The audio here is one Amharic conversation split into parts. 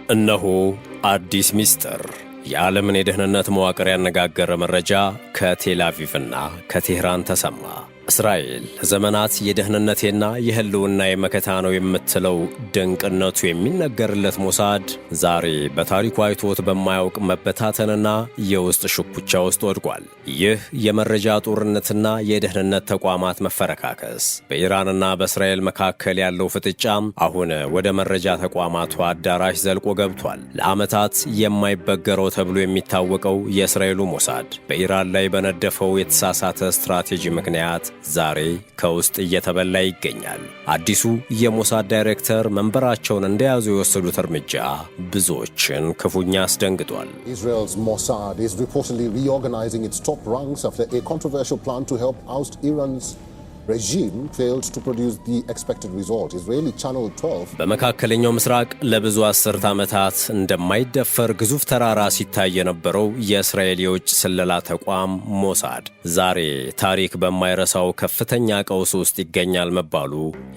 እነሆ አዲስ ሚስጥር የዓለምን የደህንነት መዋቅር ያነጋገረ መረጃ ከቴል አቪቭና ከቴህራን ተሰማ። እስራኤል ለዘመናት የደህንነቴና የህልውናዬ መከታ ነው የምትለው ድንቅነቱ የሚነገርለት ሞሳድ ዛሬ በታሪኩ አይቶት በማያውቅ መበታተንና የውስጥ ሽኩቻ ውስጥ ወድቋል። ይህ የመረጃ ጦርነትና የደህንነት ተቋማት መፈረካከስ በኢራንና በእስራኤል መካከል ያለው ፍጥጫም አሁን ወደ መረጃ ተቋማቱ አዳራሽ ዘልቆ ገብቷል። ለዓመታት የማይበገረው ተብሎ የሚታወቀው የእስራኤሉ ሞሳድ በኢራን ላይ በነደፈው የተሳሳተ ስትራቴጂ ምክንያት ዛሬ ከውስጥ እየተበላ ይገኛል። አዲሱ የሞሳድ ዳይሬክተር መንበራቸውን እንደያዙ የወሰዱት እርምጃ ብዙዎችን ክፉኛ አስደንግጧል። Israel's Mossad is reportedly reorganizing its top ranks after a controversial plan to help oust Iran's regime failed to produce the expected result. Israeli Channel 12 በመካከለኛው ምስራቅ ለብዙ አስርት ዓመታት እንደማይደፈር ግዙፍ ተራራ ሲታይ የነበረው የእስራኤል የውጭ ስለላ ተቋም ሞሳድ ዛሬ ታሪክ በማይረሳው ከፍተኛ ቀውስ ውስጥ ይገኛል መባሉ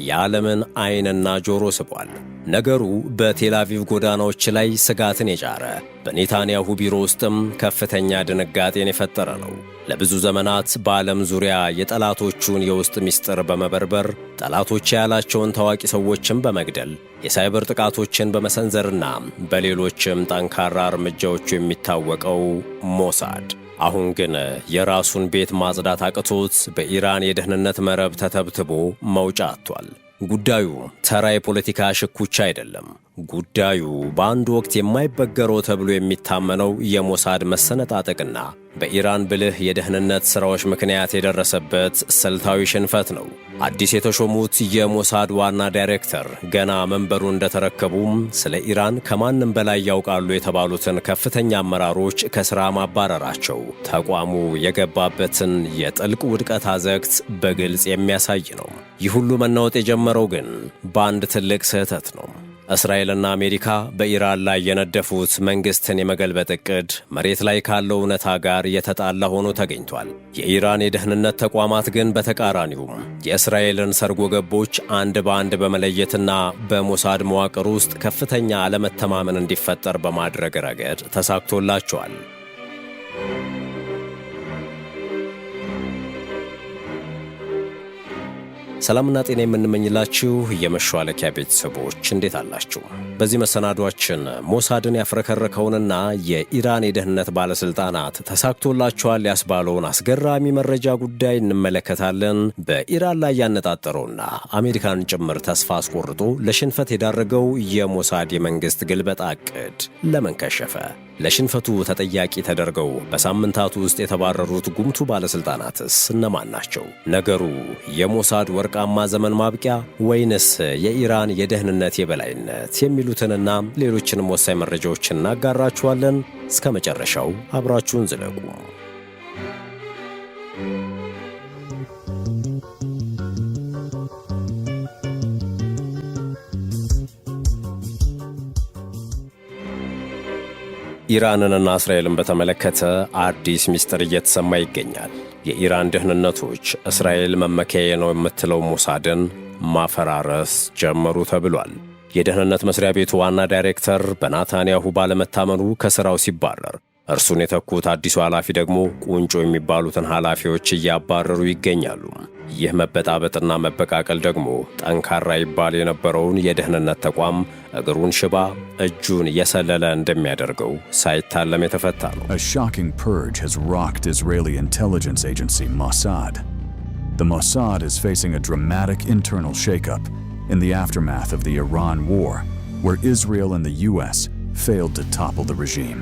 የዓለምን ዓይንና ጆሮ ስቧል። ነገሩ በቴል አቪቭ ጎዳናዎች ላይ ስጋትን የጫረ በኔታንያሁ ቢሮ ውስጥም ከፍተኛ ድንጋጤን የፈጠረ ነው። ለብዙ ዘመናት በዓለም ዙሪያ የጠላቶቹን የውስጥ ምስጢር በመበርበር ጠላቶች ያላቸውን ታዋቂ ሰዎችን በመግደል የሳይበር ጥቃቶችን በመሰንዘርና በሌሎችም ጠንካራ እርምጃዎቹ የሚታወቀው ሞሳድ አሁን ግን የራሱን ቤት ማጽዳት አቅቶት በኢራን የደህንነት መረብ ተተብትቦ መውጫ አጥቷል። ጉዳዩ ተራ የፖለቲካ ሽኩቻ አይደለም። ጉዳዩ በአንድ ወቅት የማይበገረው ተብሎ የሚታመነው የሞሳድ መሰነጣጠቅና በኢራን ብልህ የደህንነት ሥራዎች ምክንያት የደረሰበት ስልታዊ ሽንፈት ነው። አዲስ የተሾሙት የሞሳድ ዋና ዳይሬክተር ገና መንበሩ እንደተረከቡም ስለ ኢራን ከማንም በላይ ያውቃሉ የተባሉትን ከፍተኛ አመራሮች ከሥራ ማባረራቸው ተቋሙ የገባበትን የጥልቅ ውድቀት አዘቅት በግልጽ የሚያሳይ ነው። ይህ ሁሉ መናወጥ የጀመረው ግን በአንድ ትልቅ ስህተት ነው። እስራኤልና አሜሪካ በኢራን ላይ የነደፉት መንግሥትን የመገልበጥ ዕቅድ መሬት ላይ ካለው እውነታ ጋር የተጣላ ሆኖ ተገኝቷል። የኢራን የደህንነት ተቋማት ግን በተቃራኒው የእስራኤልን ሰርጎ ገቦች አንድ በአንድ በመለየትና በሞሳድ መዋቅር ውስጥ ከፍተኛ አለመተማመን እንዲፈጠር በማድረግ ረገድ ተሳክቶላቸዋል። ሰላምና ጤና የምንመኝላችሁ የመሿለኪያ ቤተሰቦች እንዴት አላችሁ? በዚህ መሰናዷችን ሞሳድን ያፍረከረከውንና የኢራን የደህንነት ባለስልጣናት ተሳክቶላቸዋል ያስባለውን አስገራሚ መረጃ ጉዳይ እንመለከታለን። በኢራን ላይ ያነጣጠረውና አሜሪካን ጭምር ተስፋ አስቆርጦ ለሽንፈት የዳረገው የሞሳድ የመንግስት ግልበጣ ዕቅድ ለምን ከሸፈ? ለሽንፈቱ ተጠያቂ ተደርገው በሳምንታቱ ውስጥ የተባረሩት ጉምቱ ባለስልጣናትስ እነማን ናቸው? ነገሩ የሞሳድ ወርቃማ ዘመን ማብቂያ ወይንስ የኢራን የደህንነት የበላይነት? የሚሉትንና ሌሎችንም ወሳኝ መረጃዎችን እናጋራችኋለን። እስከ መጨረሻው አብራችሁን ዝለቁ። ኢራንንና እስራኤልን በተመለከተ አዲስ ሚስጥር እየተሰማ ይገኛል። የኢራን ደህንነቶች እስራኤል መመኪያዬ ነው የምትለው ሞሳድን ማፈራረስ ጀመሩ ተብሏል። የደህንነት መስሪያ ቤቱ ዋና ዳይሬክተር በናታንያሁ ባለመታመኑ ከሥራው ሲባረር፣ እርሱን የተኩት አዲሱ ኃላፊ ደግሞ ቁንጮ የሚባሉትን ኃላፊዎች እያባረሩ ይገኛሉ። ይህ መበጣበጥና መበቃቀል ደግሞ ጠንካራ ይባል የነበረውን የደህንነት ተቋም እግሩን ሽባ እጁን የሰለለ እንደሚያደርገው ሳይታለም የተፈታ ነው። A shocking purge has rocked Israeli intelligence agency Mossad. The Mossad is facing a dramatic internal shakeup in the aftermath of the Iran war, where Israel and the US failed to topple the regime.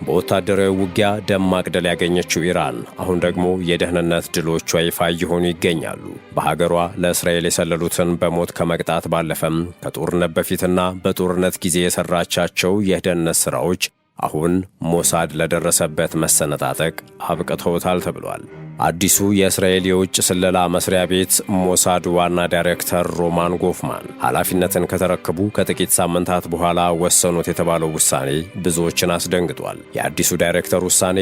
በወታደራዊ ውጊያ ደማቅ ድል ያገኘችው ኢራን አሁን ደግሞ የደህንነት ድሎቿ ይፋ እየሆኑ ይገኛሉ። በሀገሯ ለእስራኤል የሰለሉትን በሞት ከመቅጣት ባለፈም ከጦርነት በፊትና በጦርነት ጊዜ የሰራቻቸው የደህንነት ሥራዎች አሁን ሞሳድ ለደረሰበት መሰነጣጠቅ አብቅተውታል ተብሏል። አዲሱ የእስራኤል የውጭ ስለላ መስሪያ ቤት ሞሳድ ዋና ዳይሬክተር ሮማን ጎፍማን ኃላፊነትን ከተረከቡ ከጥቂት ሳምንታት በኋላ ወሰኑት የተባለው ውሳኔ ብዙዎችን አስደንግጧል። የአዲሱ ዳይሬክተር ውሳኔ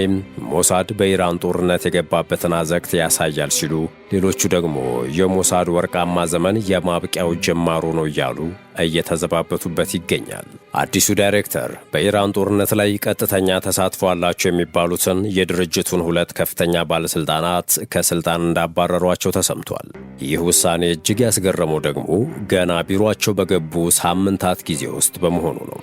ሞሳድ በኢራን ጦርነት የገባበትን አዘቅት ያሳያል ሲሉ፣ ሌሎቹ ደግሞ የሞሳድ ወርቃማ ዘመን የማብቂያው ጅማሩ ነው እያሉ እየተዘባበቱበት ይገኛል። አዲሱ ዳይሬክተር በኢራን ጦርነት ላይ ቀጥተኛ ተሳትፎ አላቸው የሚባሉትን የድርጅቱን 2 ከፍተኛ ባለስልጣናት ከስልጣን እንዳባረሯቸው ተሰምቷል። ይህ ውሳኔ እጅግ ያስገረመው ደግሞ ገና ቢሮአቸው በገቡ ሳምንታት ጊዜ ውስጥ በመሆኑ ነው።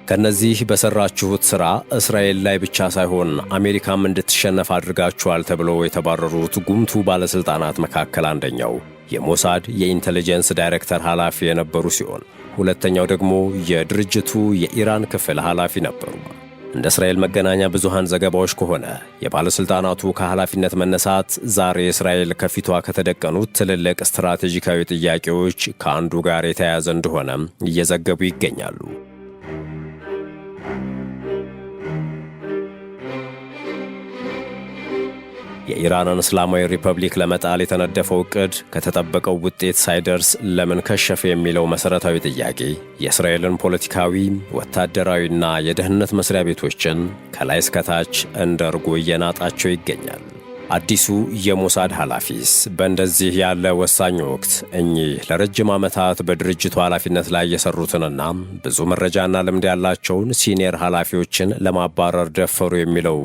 ከነዚህ በሰራችሁት ሥራ እስራኤል ላይ ብቻ ሳይሆን አሜሪካም እንድትሸነፍ አድርጋችኋል ተብለው የተባረሩት ጉምቱ ባለስልጣናት መካከል አንደኛው የሞሳድ የኢንተሊጀንስ ዳይሬክተር ኃላፊ የነበሩ ሲሆን ሁለተኛው ደግሞ የድርጅቱ የኢራን ክፍል ኃላፊ ነበሩ። እንደ እስራኤል መገናኛ ብዙሃን ዘገባዎች ከሆነ የባለስልጣናቱ ከኃላፊነት መነሳት ዛሬ እስራኤል ከፊቷ ከተደቀኑት ትልልቅ ስትራቴጂካዊ ጥያቄዎች ከአንዱ ጋር የተያያዘ እንደሆነ እየዘገቡ ይገኛሉ። የኢራንን እስላማዊ ሪፐብሊክ ለመጣል የተነደፈው ዕቅድ ከተጠበቀው ውጤት ሳይደርስ ለምን ከሸፈ የሚለው መሠረታዊ ጥያቄ የእስራኤልን ፖለቲካዊ፣ ወታደራዊና የደህንነት መስሪያ ቤቶችን ከላይ እስከታች እንደ እርጎ እየናጣቸው ይገኛል። አዲሱ የሞሳድ ኃላፊስ በእንደዚህ ያለ ወሳኝ ወቅት እኚህ ለረጅም ዓመታት በድርጅቱ ኃላፊነት ላይ የሰሩትንና ብዙ መረጃና ልምድ ያላቸውን ሲኒየር ኃላፊዎችን ለማባረር ደፈሩ የሚለው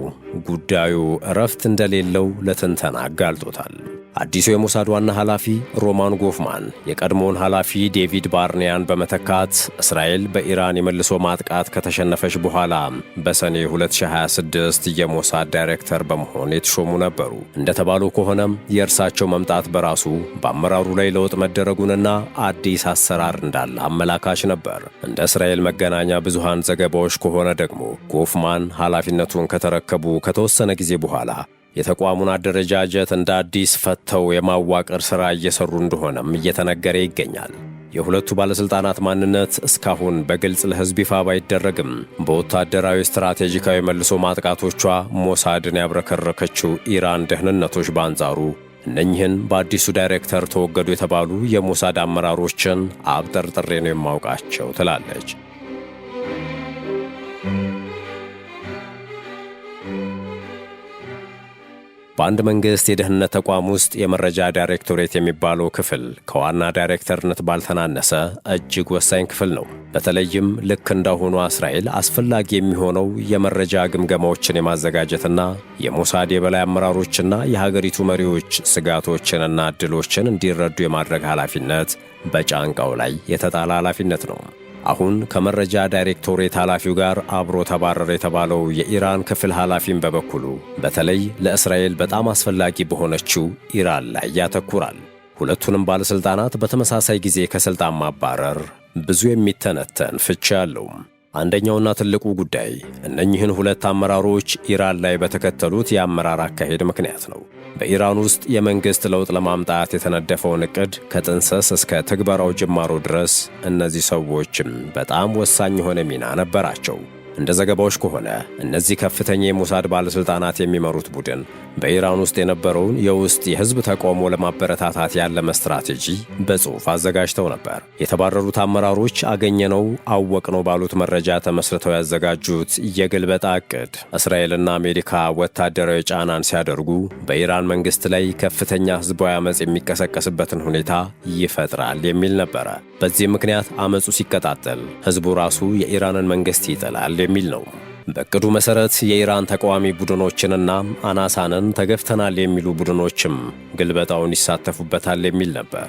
ጉዳዩ እረፍት እንደሌለው ለትንተና አጋልጦታል። አዲሱ የሞሳድ ዋና ኃላፊ ሮማን ጎፍማን የቀድሞውን ኃላፊ ዴቪድ ባርኒያን በመተካት እስራኤል በኢራን የመልሶ ማጥቃት ከተሸነፈች በኋላ በሰኔ 2026 የሞሳድ ዳይሬክተር በመሆን የተሾሙ ነበሩ። እንደተባለው ከሆነም የእርሳቸው መምጣት በራሱ በአመራሩ ላይ ለውጥ መደረጉንና አዲስ አሰራር እንዳለ አመላካች ነበር። እንደ እስራኤል መገናኛ ብዙሃን ዘገባዎች ከሆነ ደግሞ ጎፍማን ኃላፊነቱን ከተረከቡ ከተወሰነ ጊዜ በኋላ የተቋሙን አደረጃጀት እንደ አዲስ ፈተው የማዋቀር ሥራ እየሰሩ እንደሆነም እየተነገረ ይገኛል። የሁለቱ ባለስልጣናት ማንነት እስካሁን በግልጽ ለሕዝብ ይፋ ባይደረግም በወታደራዊ ስትራቴጂካዊ መልሶ ማጥቃቶቿ ሞሳድን ያብረከረከችው ኢራን ደህንነቶች በአንጻሩ እነኚህን በአዲሱ ዳይሬክተር ተወገዱ የተባሉ የሞሳድ አመራሮችን አብጠርጥሬ ነው የማውቃቸው ትላለች። በአንድ መንግሥት የደህንነት ተቋም ውስጥ የመረጃ ዳይሬክቶሬት የሚባለው ክፍል ከዋና ዳይሬክተርነት ባልተናነሰ እጅግ ወሳኝ ክፍል ነው። በተለይም ልክ እንዳሁኗ እስራኤል አስፈላጊ የሚሆነው የመረጃ ግምገማዎችን የማዘጋጀትና የሞሳድ የበላይ አመራሮችና የሀገሪቱ መሪዎች ስጋቶችንና ዕድሎችን እንዲረዱ የማድረግ ኃላፊነት በጫንቃው ላይ የተጣለ ኃላፊነት ነው። አሁን ከመረጃ ዳይሬክቶሬት ኃላፊው ጋር አብሮ ተባረረ የተባለው የኢራን ክፍል ኃላፊም በበኩሉ በተለይ ለእስራኤል በጣም አስፈላጊ በሆነችው ኢራን ላይ ያተኩራል። ሁለቱንም ባለስልጣናት በተመሳሳይ ጊዜ ከስልጣን ማባረር ብዙ የሚተነተን ፍቺ አለው። አንደኛውና ትልቁ ጉዳይ እነኚህን 2 አመራሮች ኢራን ላይ በተከተሉት የአመራር አካሄድ ምክንያት ነው። በኢራን ውስጥ የመንግሥት ለውጥ ለማምጣት የተነደፈውን ዕቅድ ከጥንሰስ እስከ ትግበራው ጅማሮ ድረስ እነዚህ ሰዎችም በጣም ወሳኝ የሆነ ሚና ነበራቸው። እንደ ዘገባዎች ከሆነ እነዚህ ከፍተኛ የሞሳድ ባለስልጣናት የሚመሩት ቡድን በኢራን ውስጥ የነበረውን የውስጥ የሕዝብ ተቃውሞ ለማበረታታት ያለመ ስትራቴጂ በጽሑፍ አዘጋጅተው ነበር። የተባረሩት አመራሮች አገኘነው አወቅነው ባሉት መረጃ ተመስርተው ያዘጋጁት የግልበጣ ዕቅድ እስራኤልና አሜሪካ ወታደራዊ ጫናን ሲያደርጉ በኢራን መንግሥት ላይ ከፍተኛ ሕዝባዊ ዓመፅ የሚቀሰቀስበትን ሁኔታ ይፈጥራል የሚል ነበረ። በዚህ ምክንያት ዓመፁ ሲቀጣጠል ሕዝቡ ራሱ የኢራንን መንግሥት ይጥላል የሚል ነው። በዕቅዱ መሠረት የኢራን ተቃዋሚ ቡድኖችንና አናሳንን ተገፍተናል የሚሉ ቡድኖችም ግልበጣውን ይሳተፉበታል የሚል ነበር።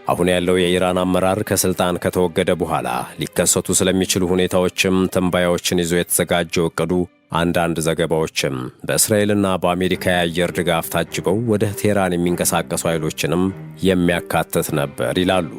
አሁን ያለው የኢራን አመራር ከስልጣን ከተወገደ በኋላ ሊከሰቱ ስለሚችሉ ሁኔታዎችም ትንባያዎችን ይዞ የተዘጋጀው ዕቅዱ አንዳንድ ዘገባዎችም በእስራኤልና በአሜሪካ የአየር ድጋፍ ታጅበው ወደ ቴህራን የሚንቀሳቀሱ ኃይሎችንም የሚያካትት ነበር ይላሉ።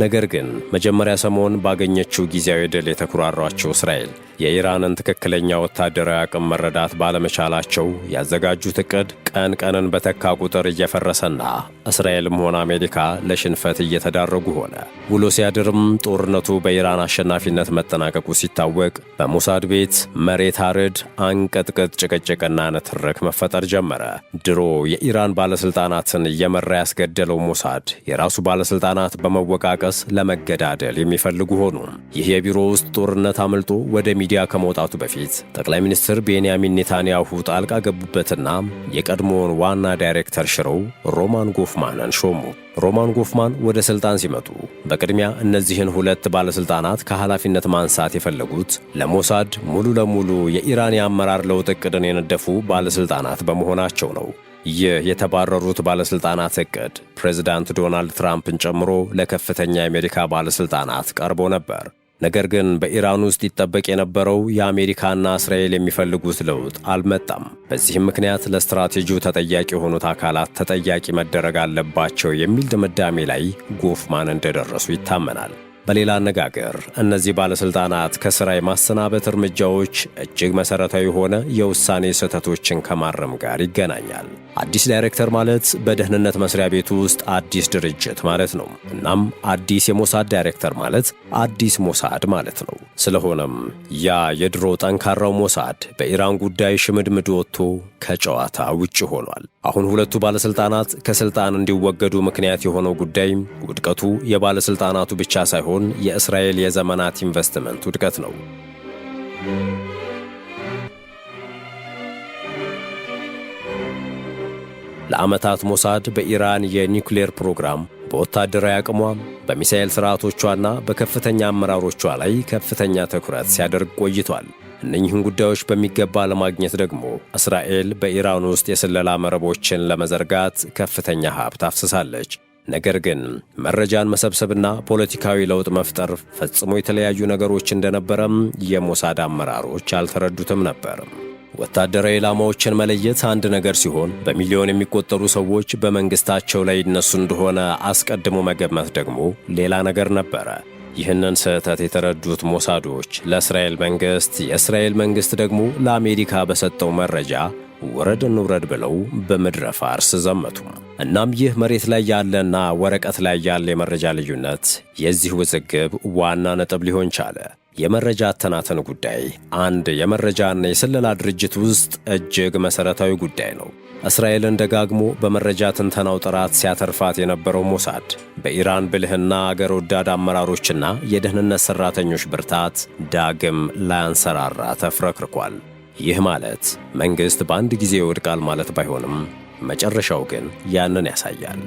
ነገር ግን መጀመሪያ ሰሞን ባገኘችው ጊዜያዊ ድል የተኩራራቸው እስራኤል የኢራንን ትክክለኛ ወታደራዊ አቅም መረዳት ባለመቻላቸው ያዘጋጁት ዕቅድ ቀን ቀንን በተካ ቁጥር እየፈረሰና እስራኤልም ሆነ አሜሪካ ለሽንፈት እየተዳረጉ ሆነ። ውሎ ሲያድርም ጦርነቱ በኢራን አሸናፊነት መጠናቀቁ ሲታወቅ በሞሳድ ቤት መሬት አርድ አንቀጥቅጥ ጭቅጭቅና ንትርክ መፈጠር ጀመረ። ድሮ የኢራን ባለስልጣናትን እየመራ ያስገደለው ሞሳድ የራሱ ባለስልጣናት በመወቃቀስ ለመገዳደል የሚፈልጉ ሆኑ። ይህ የቢሮ ውስጥ ጦርነት አምልጦ ወደ ሚዲያ ከመውጣቱ በፊት ጠቅላይ ሚኒስትር ቤንያሚን ኔታንያሁ ጣልቃ ገቡበትና የቀድሞውን ዋና ዳይሬክተር ሽረው ሮማን ጎፍማንን ሾሙ። ሮማን ጎፍማን ወደ ሥልጣን ሲመጡ በቅድሚያ እነዚህን ሁለት ባለሥልጣናት ከኃላፊነት ማንሳት የፈለጉት ለሞሳድ ሙሉ ለሙሉ የኢራን የአመራር ለውጥ ዕቅድን የነደፉ ባለሥልጣናት በመሆናቸው ነው። ይህ የተባረሩት ባለሥልጣናት ዕቅድ ፕሬዝዳንት ዶናልድ ትራምፕን ጨምሮ ለከፍተኛ የአሜሪካ ባለሥልጣናት ቀርቦ ነበር። ነገር ግን በኢራን ውስጥ ይጠበቅ የነበረው የአሜሪካና እስራኤል የሚፈልጉት ለውጥ አልመጣም። በዚህም ምክንያት ለስትራቴጂው ተጠያቂ የሆኑት አካላት ተጠያቂ መደረግ አለባቸው የሚል ድምዳሜ ላይ ጎፍማን እንደደረሱ ይታመናል። በሌላ አነጋገር እነዚህ ባለሥልጣናት ከሥራ የማሰናበት እርምጃዎች እጅግ መሠረታዊ የሆነ የውሳኔ ስህተቶችን ከማረም ጋር ይገናኛል። አዲስ ዳይሬክተር ማለት በደህንነት መስሪያ ቤቱ ውስጥ አዲስ ድርጅት ማለት ነው። እናም አዲስ የሞሳድ ዳይሬክተር ማለት አዲስ ሞሳድ ማለት ነው። ስለሆነም ያ የድሮ ጠንካራው ሞሳድ በኢራን ጉዳይ ሽምድምድ ወጥቶ ከጨዋታ ውጭ ሆኗል። አሁን ሁለቱ ባለሥልጣናት ከሥልጣን እንዲወገዱ ምክንያት የሆነው ጉዳይ ውድቀቱ የባለሥልጣናቱ ብቻ ሳይሆን የእስራኤል የዘመናት ኢንቨስትመንት ውድቀት ነው። ለዓመታት ሞሳድ በኢራን የኒውክሌር ፕሮግራም፣ በወታደራዊ አቅሟ፣ በሚሳኤል ሥርዓቶቿና በከፍተኛ አመራሮቿ ላይ ከፍተኛ ትኩረት ሲያደርግ ቆይቷል። እነኚህን ጉዳዮች በሚገባ ለማግኘት ደግሞ እስራኤል በኢራን ውስጥ የስለላ መረቦችን ለመዘርጋት ከፍተኛ ሀብት አፍስሳለች። ነገር ግን መረጃን መሰብሰብና ፖለቲካዊ ለውጥ መፍጠር ፈጽሞ የተለያዩ ነገሮች እንደነበረም የሞሳድ አመራሮች አልተረዱትም ነበር። ወታደራዊ ኢላማዎችን መለየት አንድ ነገር ሲሆን፣ በሚሊዮን የሚቆጠሩ ሰዎች በመንግሥታቸው ላይ ይነሱ እንደሆነ አስቀድሞ መገመት ደግሞ ሌላ ነገር ነበረ። ይህንን ስህተት የተረዱት ሞሳዶች ለእስራኤል መንግሥት፣ የእስራኤል መንግሥት ደግሞ ለአሜሪካ በሰጠው መረጃ ውረድ እንውረድ ብለው በምድረ ፋርስ ዘመቱ። እናም ይህ መሬት ላይ ያለና ወረቀት ላይ ያለ የመረጃ ልዩነት የዚህ ውዝግብ ዋና ነጥብ ሊሆን ቻለ። የመረጃ አተናተን ጉዳይ አንድ የመረጃና የስለላ ድርጅት ውስጥ እጅግ መሠረታዊ ጉዳይ ነው። እስራኤልን ደጋግሞ በመረጃ ትንተናው ጥራት ሲያተርፋት የነበረው ሞሳድ በኢራን ብልህና አገር ወዳድ አመራሮችና የደህንነት ሠራተኞች ብርታት ዳግም ላያንሰራራ ተፍረክርኳል። ይህ ማለት መንግሥት በአንድ ጊዜ ይወድቃል ማለት ባይሆንም መጨረሻው ግን ያንን ያሳያል።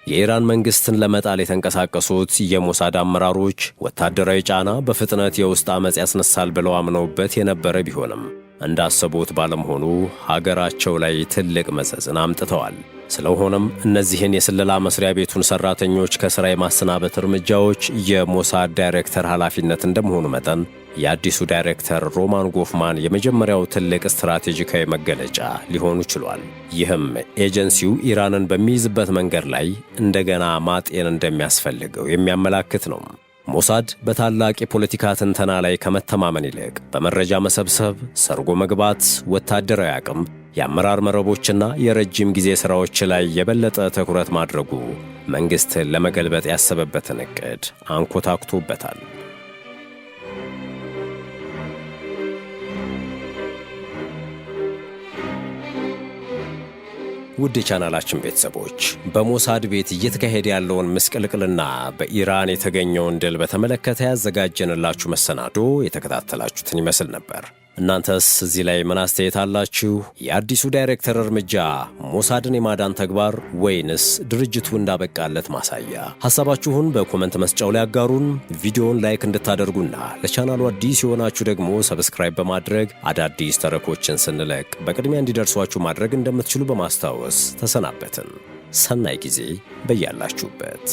የኢራን መንግሥትን ለመጣል የተንቀሳቀሱት የሞሳድ አመራሮች ወታደራዊ ጫና በፍጥነት የውስጥ ዓመፅ ያስነሳል ብለው አምነውበት የነበረ ቢሆንም እንዳሰቡት ባለመሆኑ ሀገራቸው ላይ ትልቅ መዘዝን አምጥተዋል። ስለሆነም እነዚህን የስለላ መስሪያ ቤቱን ሠራተኞች ከሥራ የማሰናበት እርምጃዎች የሞሳድ ዳይሬክተር ኃላፊነት እንደመሆኑ መጠን የአዲሱ ዳይሬክተር ሮማን ጎፍማን የመጀመሪያው ትልቅ ስትራቴጂካዊ መገለጫ ሊሆኑ ችሏል። ይህም ኤጀንሲው ኢራንን በሚይዝበት መንገድ ላይ እንደገና ማጤን እንደሚያስፈልገው የሚያመላክት ነው። ሞሳድ በታላቅ የፖለቲካ ትንተና ላይ ከመተማመን ይልቅ በመረጃ መሰብሰብ፣ ሰርጎ መግባት፣ ወታደራዊ አቅም፣ የአመራር መረቦችና የረጅም ጊዜ ሥራዎች ላይ የበለጠ ትኩረት ማድረጉ መንግሥትን ለመገልበጥ ያሰበበትን ዕቅድ አንኮታኩቶበታል። ውድ የቻናላችን ቤተሰቦች በሞሳድ ቤት እየተካሄደ ያለውን ምስቅልቅልና በኢራን የተገኘውን ድል በተመለከተ ያዘጋጀንላችሁ መሰናዶ የተከታተላችሁትን ይመስል ነበር። እናንተስ እዚህ ላይ ምን አስተያየት አላችሁ? የአዲሱ ዳይሬክተር እርምጃ ሞሳድን የማዳን ተግባር ወይንስ ድርጅቱ እንዳበቃለት ማሳያ? ሐሳባችሁን በኮመንት መስጫው ላይ አጋሩን። ቪዲዮውን ላይክ እንድታደርጉና ለቻናሉ አዲስ የሆናችሁ ደግሞ ሰብስክራይብ በማድረግ አዳዲስ ተረኮችን ስንለቅ በቅድሚያ እንዲደርሷችሁ ማድረግ እንደምትችሉ በማስታወስ ተሰናበትን። ሰናይ ጊዜ በያላችሁበት።